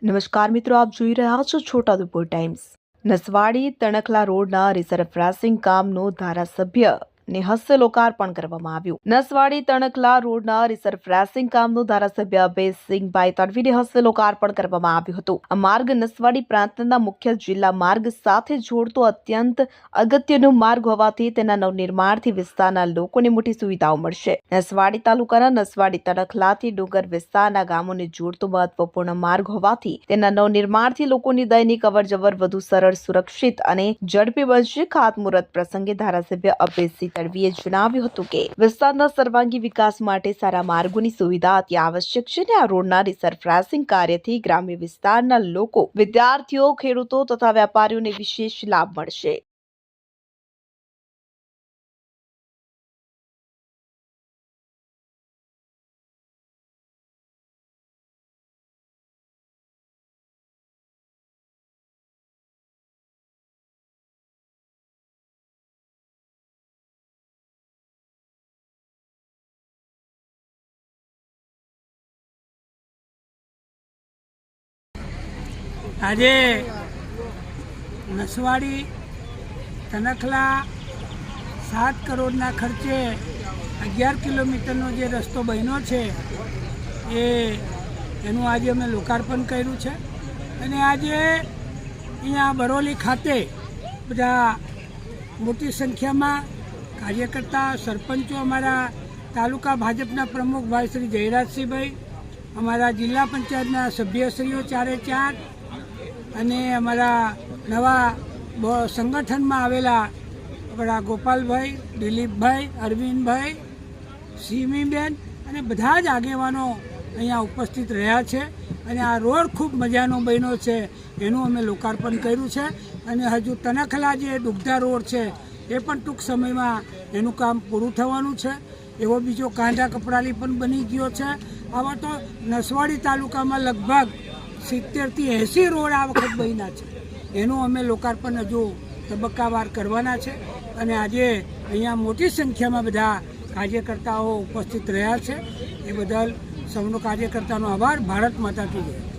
નમસ્કાર મિત્રો, આપ જોઈ રહ્યા છો છોટાઉદેપુર ટાઈમ્સ। નસવાડી તણખલા રોડના રિસરફેસિંગ કામનો ધારાસભ્યને હસ્તે લોકાર્પણ કરવામાં આવ્યું। નસવાડી તણખલા રોડના રિસરફેસિંગ કામનું ધારાસભ્ય અભયસિંહભાઈ તડવીને હસ્તે લોકાર્પણ કરવામાં આવ્યું હતું। આ માર્ગ નસવાડી પ્રાંતના મુખ્ય જિલ્લા માર્ગ સાથે જોડતો અત્યંત અગત્યનો માર્ગ હોવાથી તેના નવનિર્માણથી વિસ્તારના લોકોને મોટી સુવિધાઓ મળશે। નસવાડી તાલુકાના નસવાડી તણખલાથી ડુંગર વિસ્તારના ગામોને જોડતો મહત્વપૂર્ણ માર્ગ હોવાથી તેના નવનિર્માણથી લોકોની દૈનિક અવરજવર વધુ સરળ, સુરક્ષિત અને ઝડપી બનશે। ખાતમુહૂર્ત પ્રસંગે ધારાસભ્ય અભયસિંહ તડવીએ જણાવ્યું હતું કે વિસ્તારના સર્વાંગી વિકાસ માટે સારા માર્ગોની સુવિધા અતિ આવશ્યક છે અને આ રોડના રિસરફેસિંગ કાર્યથી ગ્રામ્ય વિસ્તારના લોકો, વિદ્યાર્થીઓ, ખેડૂતો તથા વેપારીઓને વિશેષ લાભ મળશે। આજે નસવાડી તણખલા 7 કરોડના ખર્ચે 11 કિલોમીટરનો જે રસ્તો બન્યો છે એનું આજે અમે લોકાર્પણ કર્યું છે। અને આજે અહીંયા બરોલી ખાતે બધા મોટી સંખ્યામાં કાર્યકર્તા, સરપંચો, અમારા તાલુકા ભાજપના પ્રમુખ ભાઈ શ્રી જયરાજસિંહભાઈ, અમારા જિલ્લા પંચાયતના સભ્યશ્રીઓ 4 અને અમારા નવા સંગઠનમાં આવેલા આપણા ગોપાલભાઈ, દિલીપભાઈ, અરવિંદભાઈ, સીમીબેન અને બધા જ આગેવાનો અહીંયા ઉપસ્થિત રહ્યા છે। અને આ રોડ ખૂબ મજાનો બન્યો છે, એનું અમે લોકાર્પણ કર્યું છે। અને હજુ તણખલા જે દુગ્ધા રોડ છે એ પણ ટૂંક સમયમાં એનું કામ પૂરું થવાનું છે। એવો બીજો કાંઢા કપડાલી પણ બની ગયો છે। આવા તો નસવાડી તાલુકામાં લગભગ 70 થી 80 રોડ આ વખત બન્યા છે, એનું અમે લોકાર્પણ હજુ તબક્કાવાર કરવાના છે। અને આજે અહીંયા મોટી સંખ્યામાં બધા કાર્યકર્તાઓ ઉપસ્થિત રહ્યા છે, એ બદલ સૌનો કાર્યકર્તાનો આભાર। ભારત માતા કી જય।